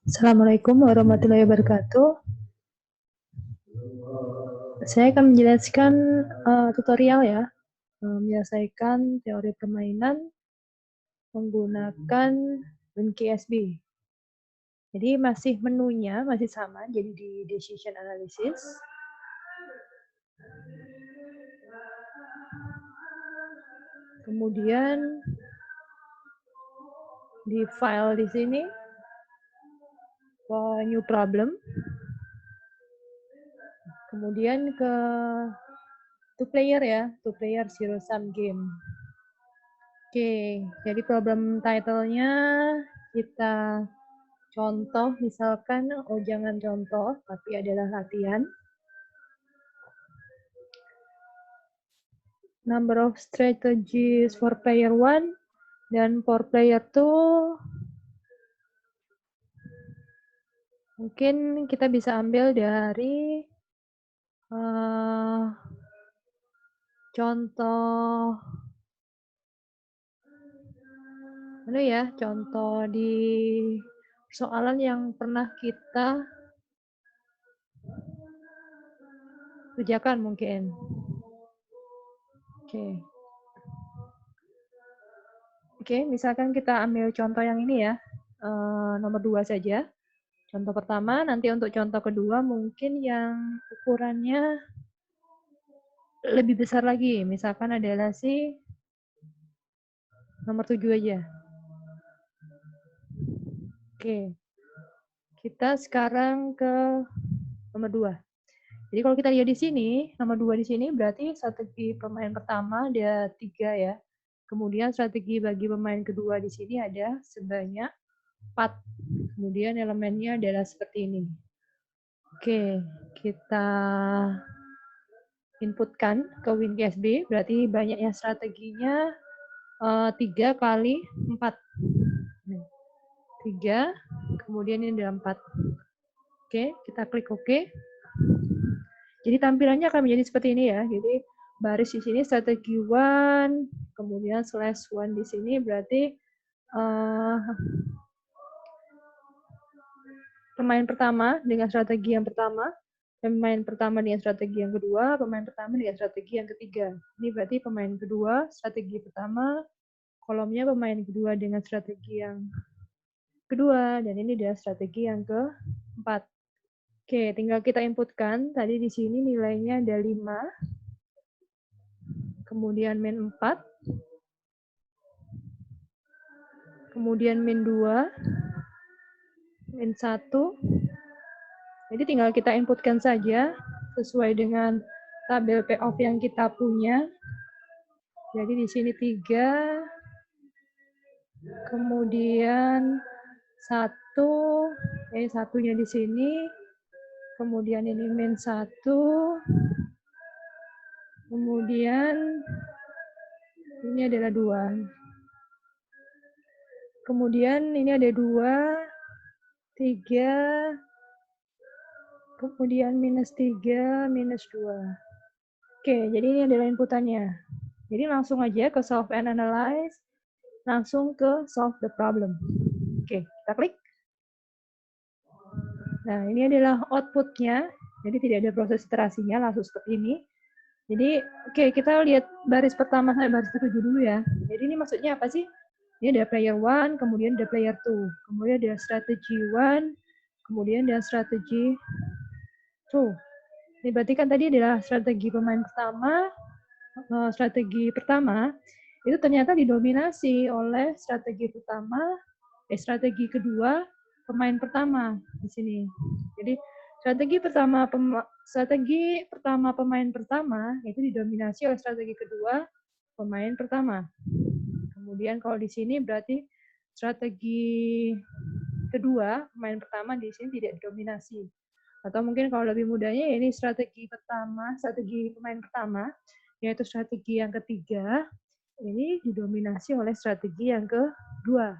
Assalamualaikum warahmatullahi wabarakatuh. Saya akan menjelaskan tutorial ya, menyelesaikan teori permainan menggunakan WinKSB. Jadi masih menunya masih sama, jadi di decision analysis. Kemudian di file di sini new problem. Kemudian ke two player ya, two player zero sum game. Oke, jadi problem title-nya kita contoh, misalkan, jangan contoh, tapi adalah latihan. Number of strategies for player 1 dan for player 2. Mungkin kita bisa ambil dari contoh contoh di soalan yang pernah kita kerjakan mungkin. Oke, misalkan kita ambil contoh yang ini ya, nomor 2 saja. Contoh pertama, nanti untuk contoh kedua mungkin yang ukurannya lebih besar lagi. Misalkan adalah si nomor 7 aja. Oke. Kita sekarang ke nomor 2. Jadi kalau kita lihat di sini, nomor 2 di sini berarti strategi pemain pertama ada 3 ya. Kemudian strategi bagi pemain kedua di sini ada sebanyak 4. Kemudian elemennya adalah seperti ini. Oke, kita inputkan ke WinKSB, berarti banyaknya strateginya 3 kali 4. 3, kemudian ini ada 4. Oke, kita klik OK. Jadi tampilannya akan menjadi seperti ini ya. Jadi baris di sini strategi 1, kemudian /1 di sini berarti pemain pertama dengan strategi yang pertama, pemain pertama dengan strategi yang kedua, pemain pertama dengan strategi yang ketiga. Ini berarti pemain kedua, strategi pertama, kolomnya pemain kedua dengan strategi yang kedua, dan ini adalah strategi yang keempat. Oke, tinggal kita inputkan. Tadi di sini nilainya ada 5, kemudian min 4, kemudian min 2, min 1. Jadi tinggal kita inputkan saja sesuai dengan tabel payoff yang kita punya. Jadi di sini 3, kemudian 1, satunya di sini, kemudian ini min 1, kemudian ini adalah 2. Kemudian ini ada 2, 3, kemudian minus 3, minus 2. Oke, jadi ini adalah inputannya. Jadi langsung aja ke solve and analyze, langsung ke solve the problem. Oke, kita klik. Nah, ini adalah outputnya. Jadi tidak ada proses iterasinya, langsung seperti ini. Jadi, oke, kita lihat baris pertama sampai baris ke-7 dulu ya. Jadi ini maksudnya apa sih? Ini ada player 1, kemudian ada player 2. Kemudian ada strategi 1, kemudian ada strategi 2. Ini berarti kan tadi adalah strategi pemain pertama, strategi pertama, itu ternyata didominasi oleh strategi kedua, pemain pertama di sini. Jadi strategi pertama pemain pertama itu didominasi oleh strategi kedua pemain pertama. Kemudian kalau di sini berarti strategi kedua pemain pertama di sini tidak didominasi. Atau mungkin kalau lebih mudahnya ini strategi pemain pertama, yaitu strategi yang ketiga ini didominasi oleh strategi yang kedua.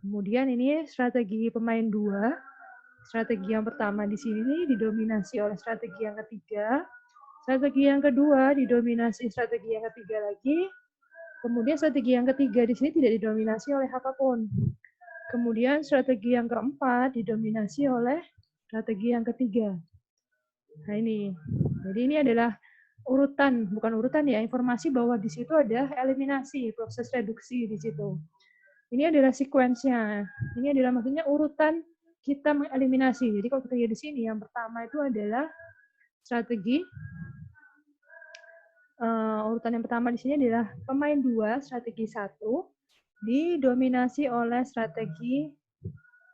Kemudian ini strategi pemain 2, strategi yang pertama di sini didominasi oleh strategi yang ketiga, strategi yang kedua didominasi strategi yang ketiga lagi, kemudian strategi yang ketiga di sini tidak didominasi oleh apapun. Kemudian strategi yang keempat didominasi oleh strategi yang ketiga. Nah ini, jadi ini adalah urutan, bukan urutan ya, informasi bahwa di situ ada eliminasi, proses reduksi di situ. Ini adalah sekuensnya. Ini adalah maksudnya urutan kita mengeliminasi. Jadi kalau kita lihat di sini, yang pertama itu adalah strategi. Urutan yang pertama di sini adalah pemain 2, strategi 1, didominasi oleh strategi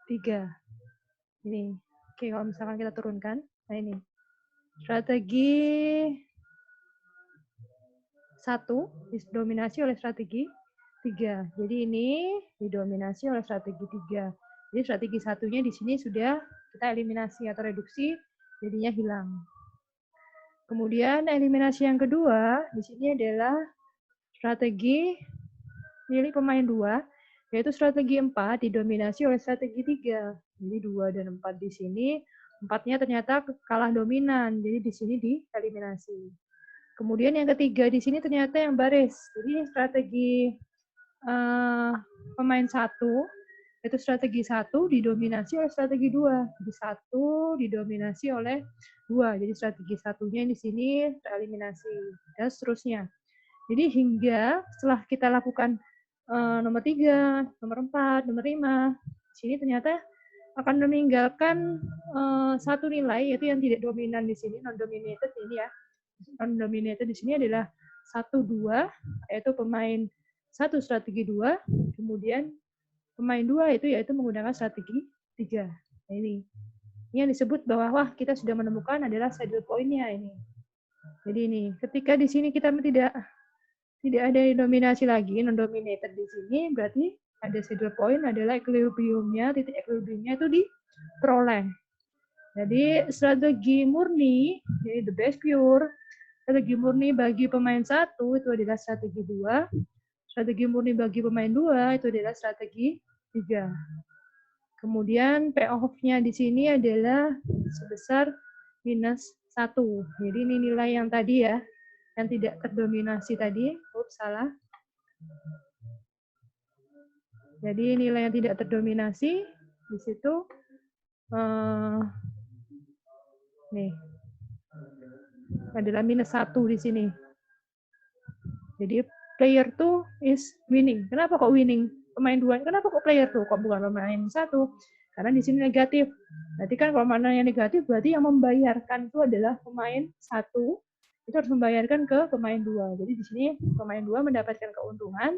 3. Ini. Oke, kalau misalkan kita turunkan. Nah ini. Strategi 1 didominasi oleh strategi 3. Jadi ini didominasi oleh strategi 3. Jadi strategi satunya di sini sudah kita eliminasi atau reduksi, jadinya hilang. Kemudian eliminasi yang kedua di sini adalah strategi milik pemain 2, yaitu strategi 4 didominasi oleh strategi 3. Jadi 2 dan 4 di sini, 4-nya ternyata kalah dominan, jadi di sini dieliminasi. Kemudian yang ketiga di sini ternyata yang baris. Jadi strategi pemain 1 itu strategi 1 didominasi oleh strategi 2. Jadi 1 didominasi oleh 2. Jadi strategi satunya di sini tereliminasi dan seterusnya. Jadi hingga setelah kita lakukan nomor 3, nomor 4, nomor 5, di sini ternyata akan meninggalkan satu nilai yaitu yang tidak dominan di sini, non-dominated ini ya. Non-dominated di sini adalah 1, 2, yaitu pemain 1 strategi 2, kemudian pemain 2 itu yaitu menggunakan strategi 3. Nah, ini yang disebut bahwa wah kita sudah menemukan adalah saddle point-nya ini. Jadi ini ketika di sini kita tidak ada dominasi lagi, non-dominated di sini, berarti ada saddle point adalah equilibriumnya, titik equilibriumnya itu diperoleh. Jadi strategi murni, jadi the best pure, strategi murni bagi pemain 1 itu adalah strategi 2, strategi murni bagi pemain 2 itu adalah strategi 3. Kemudian payoff-nya di sini adalah sebesar minus 1. Jadi ini nilai yang tadi ya, yang tidak terdominasi tadi. Salah. Jadi nilai yang tidak terdominasi di situ nih adalah minus 1 di sini. Jadi player 2 is winning. Kenapa kok winning? Pemain 2. Kenapa kok player 2? Kok bukan pemain 1? Karena di sini negatif. Berarti kan kalau mana yang negatif, berarti yang membayarkan itu adalah pemain 1. Itu harus membayarkan ke pemain 2. Jadi di sini pemain 2 mendapatkan keuntungan.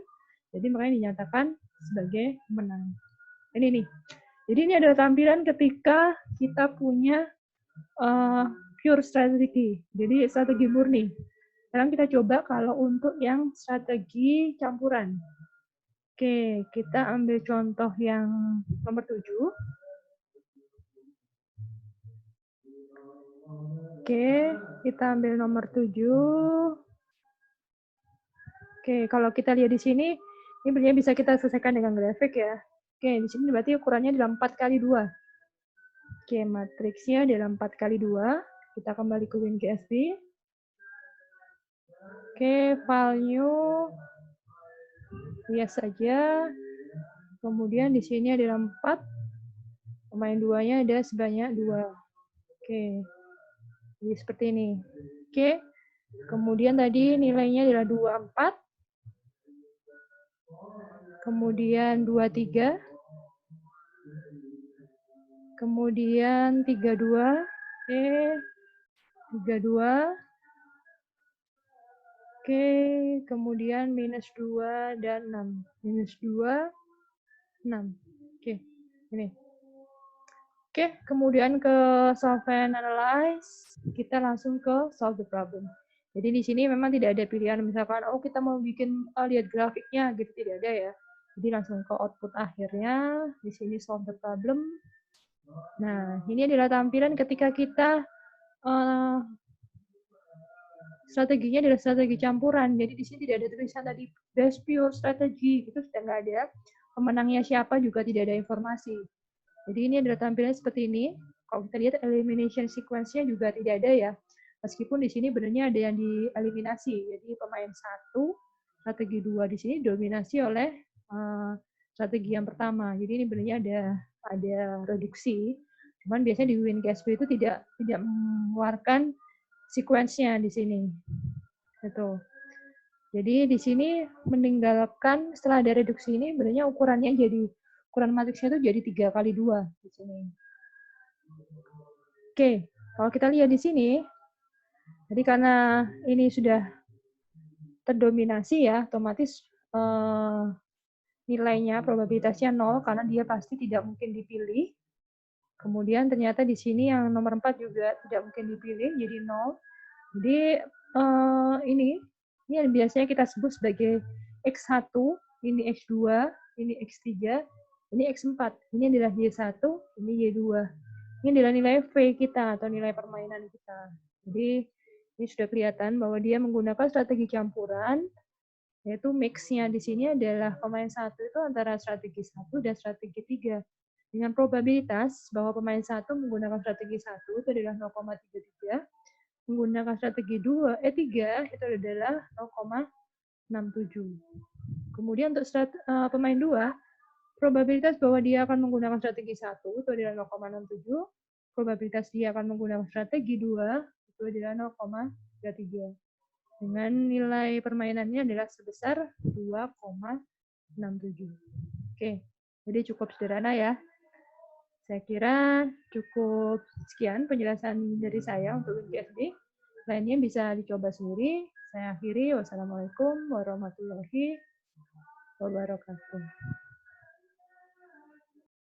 Jadi makanya dinyatakan sebagai pemenang. Ini nih. Jadi ini adalah tampilan ketika kita punya pure strategi. Jadi strategi murni. Sekarang kita coba kalau untuk yang strategi campuran. Oke, kita ambil contoh yang nomor 7. Oke, kita ambil nomor 7. Oke, kalau kita lihat di sini, ini sebenarnya bisa kita selesaikan dengan grafik ya. Oke, di sini berarti ukurannya adalah 4x2. Oke, matriksnya adalah 4x2. Kita kembali ke WinGSB. Oke, value lihat saja. Kemudian di sini adalah 4. Pemain 2-nya ada sebanyak 2. Oke. Jadi seperti ini. Oke. Kemudian tadi nilainya adalah 24. Kemudian 23. Kemudian 32. Oke. 32. Oke, kemudian minus 2 dan 6. Minus 2, 6. Oke, ini. Oke, kemudian ke solve and analyze. Kita langsung ke solve the problem. Jadi di sini memang tidak ada pilihan misalkan, oh kita mau bikin lihat grafiknya, gitu tidak ada ya. Jadi langsung ke output akhirnya. Di sini solve the problem. Nah, ini adalah tampilan ketika kita strateginya adalah strategi campuran. Jadi di sini tidak ada tulisan tadi best pure strategi, itu sudah nggak ada. Pemenangnya siapa juga tidak ada informasi. Jadi ini adalah tampilan seperti ini. Kalau kita lihat elimination sequence-nya juga tidak ada ya. Meskipun di sini benarnya ada yang dieliminasi. Jadi pemain 1, strategi 2 di sini dominasi oleh strategi yang pertama. Jadi ini benarnya ada reduksi. Cuman biasanya di WinCashFlow itu tidak mengeluarkan sequence-nya di sini. Gitu. Jadi di sini meninggalkan setelah ada reduksi ini benarnya ukurannya jadi ukuran matriksnya itu jadi 3x2 di sini. Oke, kalau kita lihat di sini, jadi karena ini sudah terdominasi ya, otomatis nilainya, probabilitasnya 0 karena dia pasti tidak mungkin dipilih. Kemudian ternyata di sini yang nomor 4 juga tidak mungkin dipilih, jadi 0. Jadi ini yang biasanya kita sebut sebagai X1, ini X2, ini X3, ini X4. Ini adalah Y1, ini Y2. Ini adalah nilai V kita atau nilai permainan kita. Jadi ini sudah kelihatan bahwa dia menggunakan strategi campuran, yaitu mix-nya di sini adalah pemain 1 itu antara strategi 1 dan strategi 3. Dengan probabilitas bahwa pemain 1 menggunakan strategi 1 itu adalah 0,33, menggunakan strategi 3 itu adalah 0,67. Kemudian untuk pemain 2, probabilitas bahwa dia akan menggunakan strategi 1 itu adalah 0,67, probabilitas dia akan menggunakan strategi 2 itu adalah 0,33. Dengan nilai permainannya adalah sebesar 2,67. Oke, jadi cukup sederhana ya. Saya kira cukup sekian penjelasan dari saya untuk WinCashD. Lainnya bisa dicoba sendiri. Saya akhiri. Wassalamualaikum warahmatullahi wabarakatuh.